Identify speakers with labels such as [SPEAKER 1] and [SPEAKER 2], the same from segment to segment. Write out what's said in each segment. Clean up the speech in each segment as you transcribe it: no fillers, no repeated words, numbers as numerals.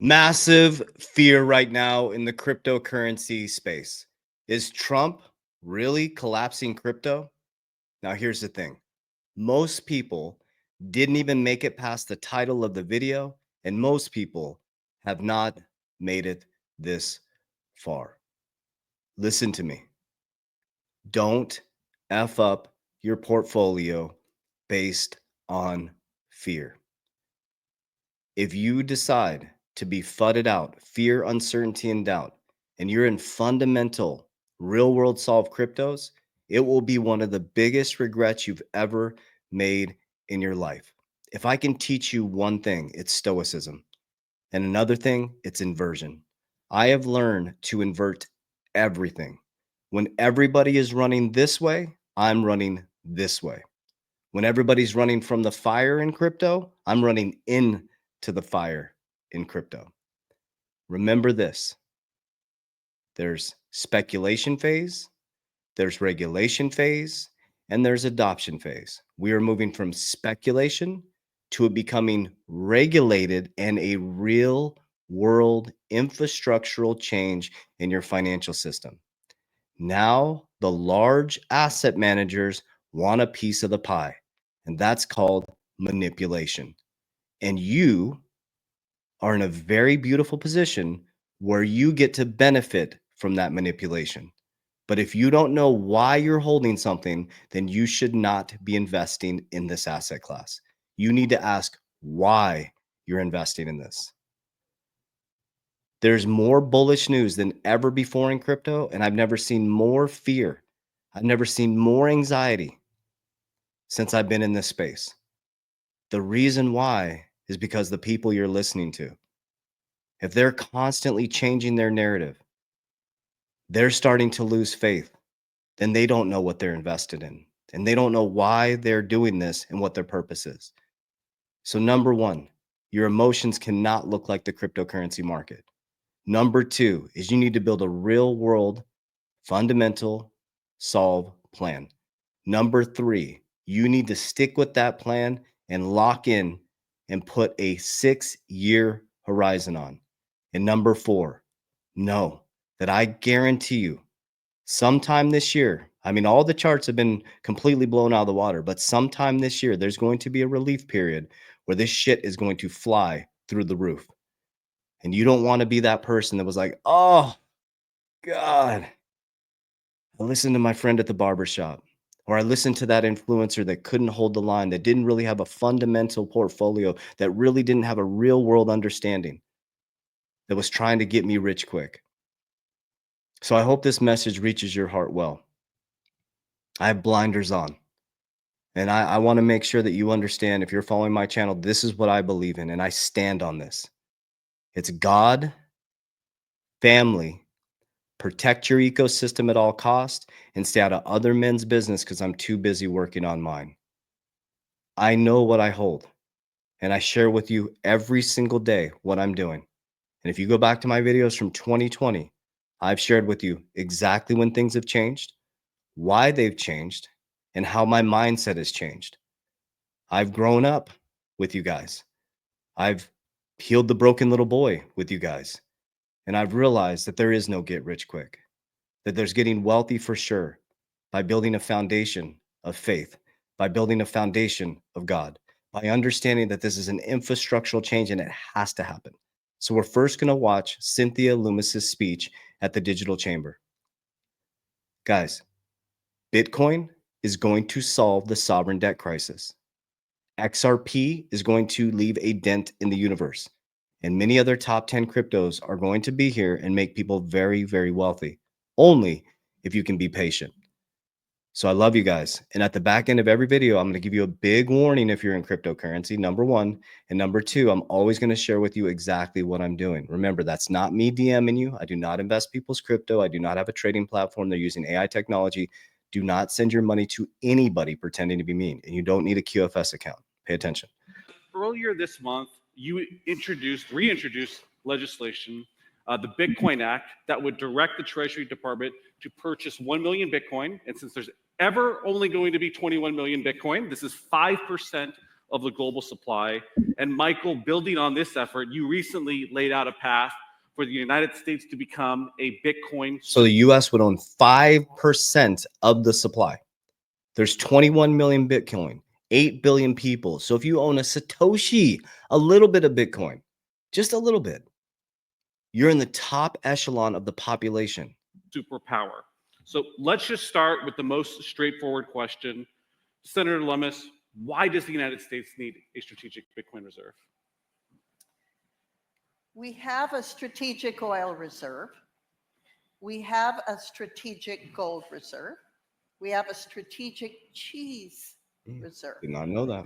[SPEAKER 1] Massive fear right now in the cryptocurrency space. Is Trump really collapsing crypto? Now, here's the thing, most people didn't even make it past the title of the video, and most people have not made it this far. Listen to me. Don't F up your portfolio based on fear. If you decide to be fudded out, fear, uncertainty, and doubt, and you're in fundamental real world solve cryptos, it will be one of the biggest regrets you've ever made in your life. If I can teach you one thing, it's stoicism. And another thing, it's inversion. I have learned to invert everything. When everybody is running this way, I'm running this way. When everybody's running from the fire in crypto, I'm running into the fire in crypto. Remember this, there's speculation phase, there's regulation phase, and there's adoption phase. We are moving from speculation to it becoming regulated and a real world infrastructural change in your financial system. Now, the large asset managers want a piece of the pie, and that's called manipulation. And you are in a very beautiful position where you get to benefit from that manipulation. But if you don't know why you're holding something, then you should not be investing in this asset class. You need to ask why you're investing in this. There's more bullish news than ever before in crypto, and I've never seen more fear. I've never seen more anxiety since I've been in this space. The reason why is because the people you're listening to, if they're constantly changing their narrative, they're starting to lose faith, then they don't know what they're invested in. And they don't know why they're doing this and what their purpose is. So, number one, your emotions cannot look like the cryptocurrency market. Number two is you need to build a real world fundamental solve plan. Number three, you need to stick with that plan and lock in and put a 6-year horizon on. And number four, know that I guarantee you sometime this year, I mean, all the charts have been completely blown out of the water, but sometime this year, there's going to be a relief period where this shit is going to fly through the roof. And you don't want to be that person that was like, oh, God, I listened to my friend at the barber shop, or I listened to that influencer that couldn't hold the line, that didn't really have a fundamental portfolio, that really didn't have a real world understanding, that was trying to get me rich quick. So I hope this message reaches your heart well. I have blinders on. And I want to make sure that you understand, if you're following my channel, this is what I believe in, and I stand on this. It's God, family, protect your ecosystem at all costs, and stay out of other men's business because I'm too busy working on mine. I know what I hold, and I share with you every single day what I'm doing. And if you go back to my videos from 2020, I've shared with you exactly when things have changed, why they've changed, and how my mindset has changed. I've grown up with you guys. I've healed the broken little boy with you guys. And I've realized that there is no get rich quick, that there's getting wealthy for sure by building a foundation of faith, by building a foundation of God, by understanding that this is an infrastructural change and it has to happen. So we're first going to watch Cynthia Loomis's speech at the Digital Chamber. Guys, Bitcoin is going to solve the sovereign debt crisis. XRP is going to leave a dent in the universe. And many other top 10 cryptos are going to be here and make people very, very wealthy, only if you can be patient. So I love you guys. And at the back end of every video, I'm going to give you a big warning if you're in cryptocurrency, number one. And number two, I'm always going to share with you exactly what I'm doing. Remember, that's not me DMing you. I do not invest people's crypto. I do not have a trading platform. They're using AI technology. Do not send your money to anybody pretending to be mean. And you don't need a QFS account. Pay attention.
[SPEAKER 2] Earlier this month, you reintroduced legislation, the Bitcoin Act, that would direct the Treasury Department to purchase 1 million Bitcoin. And since there's ever only going to be 21 million Bitcoin, this is 5% of the global supply. And Michael, building on this effort, you recently laid out a path for the United States to become a Bitcoin.
[SPEAKER 1] So the US would own 5% of the supply. There's 21 million Bitcoin, 8 billion people. So if you own a Satoshi, a little bit of Bitcoin, just a little bit, you're in the top echelon of the population.
[SPEAKER 2] Superpower. So let's just start with the most straightforward question. Senator Lummis, why does the United States need a strategic Bitcoin reserve?
[SPEAKER 3] We have a strategic oil reserve. We have a strategic gold reserve. We have a strategic cheese reserve.
[SPEAKER 1] Did not know that.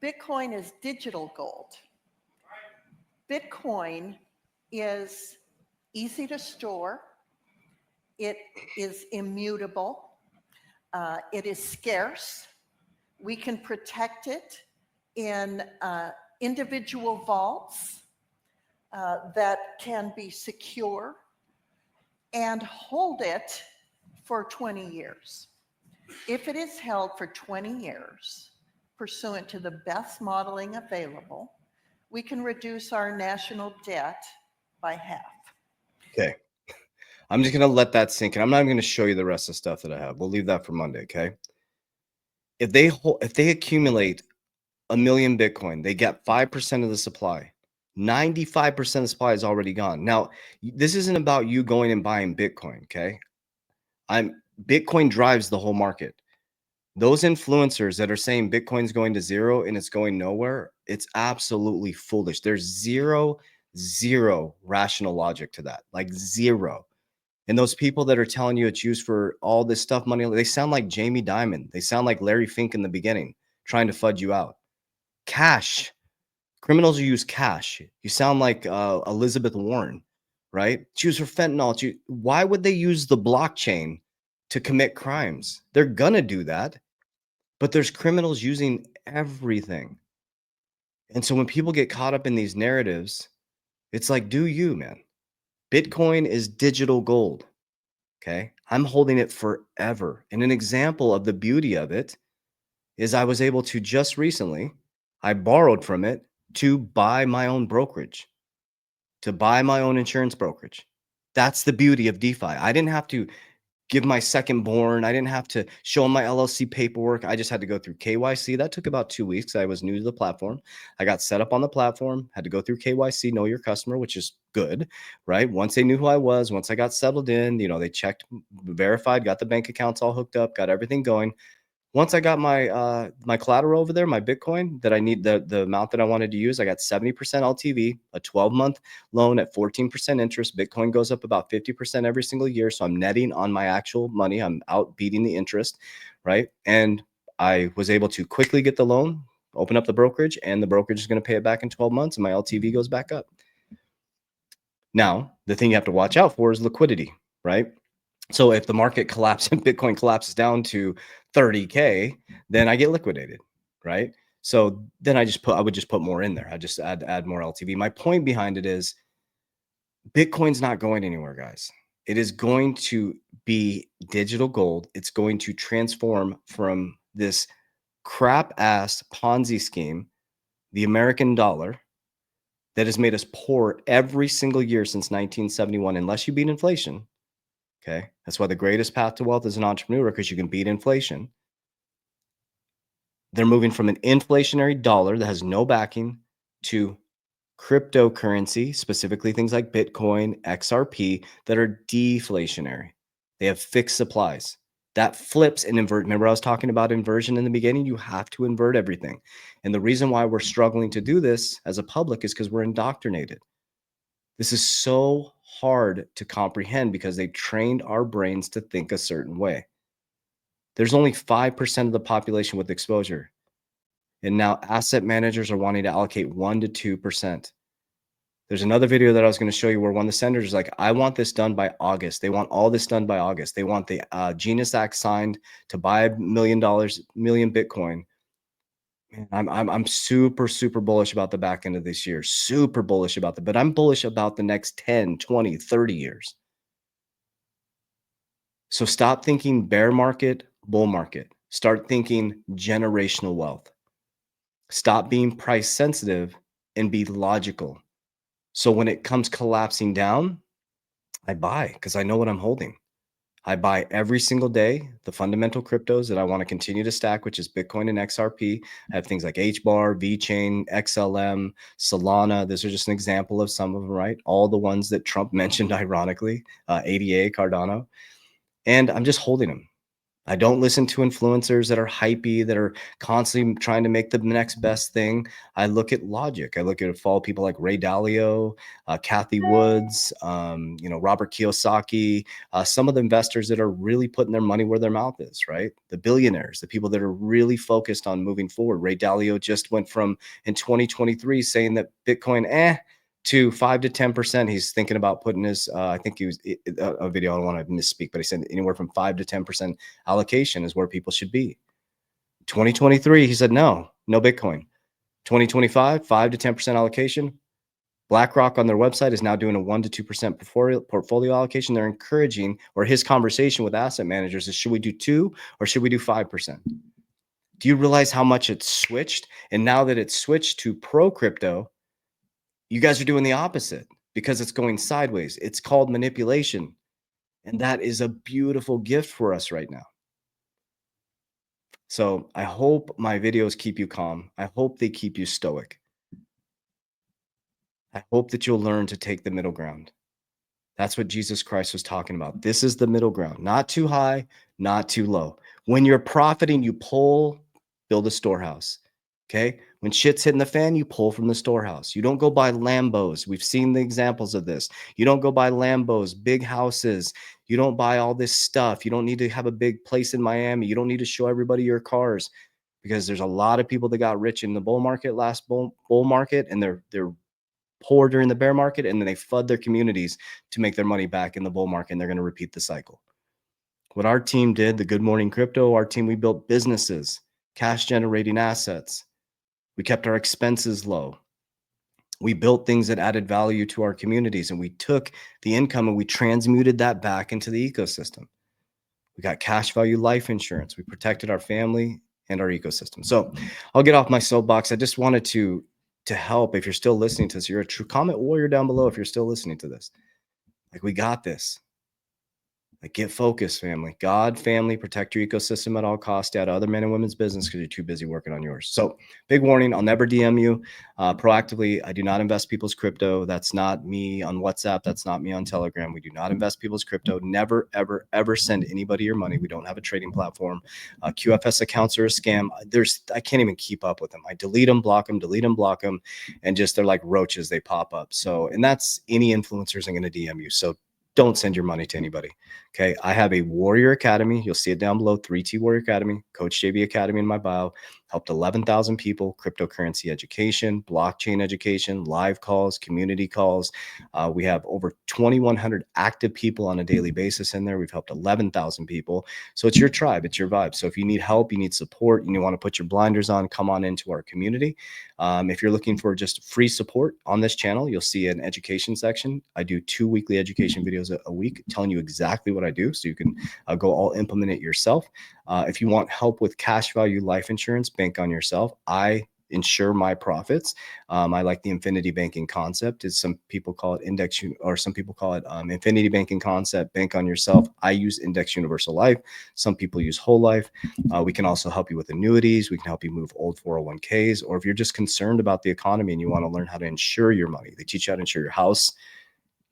[SPEAKER 3] Bitcoin is digital gold. Bitcoin is easy to store. It is immutable. It is scarce. We can protect it in individual vaults that can be secure and hold it for 20 years. If it is held for 20 years, pursuant to the best modeling available, we can reduce our national debt by half.
[SPEAKER 1] Okay. I'm just going to let that sink in. I'm not even going to show you the rest of the stuff that I have. We'll leave that for Monday, okay? If they accumulate 1 million Bitcoin, they get 5% of the supply. 95% of the supply is already gone. Now, this isn't about you going and buying Bitcoin, okay? Bitcoin drives the whole market. Those influencers that are saying Bitcoin's going to zero and it's going nowhere, it's absolutely foolish. There's zero rational logic to that, like zero. And those people that are telling you it's used for all this stuff, money, they sound like Jamie Dimon. They sound like Larry Fink in the beginning, trying to fudge you out. Cash. Criminals use cash. You sound like Elizabeth Warren, right? She used for fentanyl. Why would they use the blockchain to commit crimes? They're gonna do that. But there's criminals using everything. And so when people get caught up in these narratives, it's like, do you, man? Bitcoin is digital gold. Okay. I'm holding it forever. And an example of the beauty of it is I was able to just recently, I borrowed from it to buy my own brokerage, to buy my own insurance brokerage. That's the beauty of DeFi. I didn't have to give my second born. I didn't have to show them my LLC paperwork. I just had to go through KYC. That took about 2 weeks. I was new to the platform. I got set up on the platform, had to go through KYC, know your customer, which is good, right? Once they knew who I was, once I got settled in, they checked, verified, got the bank accounts all hooked up, got everything going. Once I got my my collateral over there, my Bitcoin that I need, the amount that I wanted to use, I got 70% LTV, a 12-month loan at 14% interest. Bitcoin goes up about 50% every single year. So I'm netting on my actual money. I'm out beating the interest, right? And I was able to quickly get the loan, open up the brokerage, and the brokerage is going to pay it back in 12 months, and my LTV goes back up. Now, the thing you have to watch out for is liquidity, right? So if the market collapses and Bitcoin collapses down to 30K, then I get liquidated, right? So then I would just put more in there. I just add more LTV. My point behind it is Bitcoin's not going anywhere, guys. It is going to be digital gold. It's going to transform from this crap ass Ponzi scheme, the American dollar, that has made us poor every single year since 1971, unless you beat inflation. Okay. That's why the greatest path to wealth is an entrepreneur, because you can beat inflation. They're moving from an inflationary dollar that has no backing to cryptocurrency, specifically things like Bitcoin, XRP, that are deflationary. They have fixed supplies. That flips and invert. Remember, I was talking about inversion in the beginning? You have to invert everything. And the reason why we're struggling to do this as a public is because we're indoctrinated. This is so hard to comprehend because they trained our brains to think a certain way. There's only 5% of the population with exposure. And now asset managers are wanting to allocate 1 to 2%. There's another video that I was going to show you where one of the senators is like, I want this done by August. They want all this done by August. They want the Genius Act signed to buy $1 million Bitcoin. Man, I'm super bullish about the back end of this year. Super bullish about but I'm bullish about the next 10, 20, 30 years. So stop thinking bear market, bull market. Start thinking generational wealth. Stop being price sensitive and be logical. So when it comes collapsing down, I buy because I know what I'm holding. I buy every single day the fundamental cryptos that I want to continue to stack, which is Bitcoin and XRP. I have things like HBAR, VeChain, XLM, Solana. Those are just an example of some of them, right? All the ones that Trump mentioned, ironically, ADA, Cardano. And I'm just holding them. I don't listen to influencers that are hypey, that are constantly trying to make the next best thing. I look at logic. I look at follow people like Ray Dalio, Kathy Woods, Robert Kiyosaki, some of the investors that are really putting their money where their mouth is, right? The billionaires, the people that are really focused on moving forward. Ray Dalio just went from in 2023 saying that Bitcoin, to 5 to 10%. He's thinking about putting his, I think he was a video. I don't want to misspeak, but he said anywhere from 5 to 10% allocation is where people should be. 2023, he said, no Bitcoin. 2025, 5 to 10% allocation. BlackRock on their website is now doing a 1 to 2% portfolio allocation. They're encouraging, or his conversation with asset managers is, should we do 2 or should we do 5%? Do you realize how much it's switched? And now that it's switched to pro crypto, you guys are doing the opposite because it's going sideways. It's called manipulation. And that is a beautiful gift for us right now. So I hope my videos keep you calm. I hope they keep you stoic. I hope that you'll learn to take the middle ground. That's what Jesus Christ was talking about. This is the middle ground, not too high, not too low. When you're profiting, you build a storehouse. Okay. When shit's hitting the fan, you pull from the storehouse. You don't go buy Lambos. We've seen the examples of this. You don't go buy Lambos, big houses. You don't buy all this stuff. You don't need to have a big place in Miami. You don't need to show everybody your cars, because there's a lot of people that got rich in the bull market, last bull market, and they're poor during the bear market, and then they flood their communities to make their money back in the bull market, and they're going to repeat the cycle. What our team did, the Good Morning Crypto, our team, we built businesses, cash generating assets. We kept our expenses low. We built things that added value to our communities, and we took the income and we transmuted that back into the ecosystem. We got cash value life insurance. We protected our family and our ecosystem. So I'll get off my soapbox. I just wanted to help. If you're still listening to this, you're a true comment warrior down below. If you're still listening to this, like, we got this. Like, get focused, family. God, family, protect your ecosystem at all costs. Stay out of other men and women's business because you're too busy working on yours. So, big warning, I'll never DM you proactively. I do not invest people's crypto. That's not me on WhatsApp. That's not me on Telegram. We do not invest people's crypto. Never, ever, ever send anybody your money. We don't have a trading platform. QFS accounts are a scam. I can't even keep up with them. I delete them, block them, delete them, block them, and just, they're like roaches. They pop up. So, and that's any influencers are going to DM you. So don't send your money to anybody. Okay. I have a Warrior Academy. You'll see it down below. 3T Warrior Academy, Coach JB Academy in my bio. Helped 11,000 people, cryptocurrency education, blockchain education, live calls, community calls. We have over 2,100 active people on a daily basis in there. We've helped 11,000 people. So it's your tribe. It's your vibe. So if you need help, you need support, you want to put your blinders on, come on into our community. If you're looking for just free support on this channel, you'll see an education section. I do 2 weekly education videos a week telling you exactly what I do, so you can go all implement it yourself. If you want help with cash value life insurance, bank on yourself. I insure my profits. I like the infinity banking concept. Is some people call it index, or some people call it infinity banking concept, bank on yourself. I use index universal life. Some people use whole life. We can also help you with annuities. We can help you move old 401ks, or if you're just concerned about the economy and you want to learn how to insure your money, they teach you how to insure your house,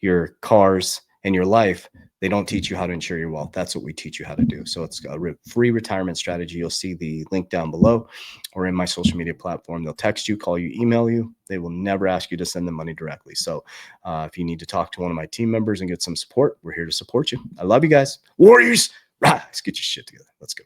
[SPEAKER 1] your cars, and your life. They don't teach you how to insure your wealth. That's what we teach you how to do. So it's a free retirement strategy. You'll see the link down below or in my social media platform. They'll text you, call you, email you. They will never ask you to send them money directly. So if you need to talk to one of my team members and get some support, we're here to support you. I love you guys. Warriors, let's get your shit together. Let's go.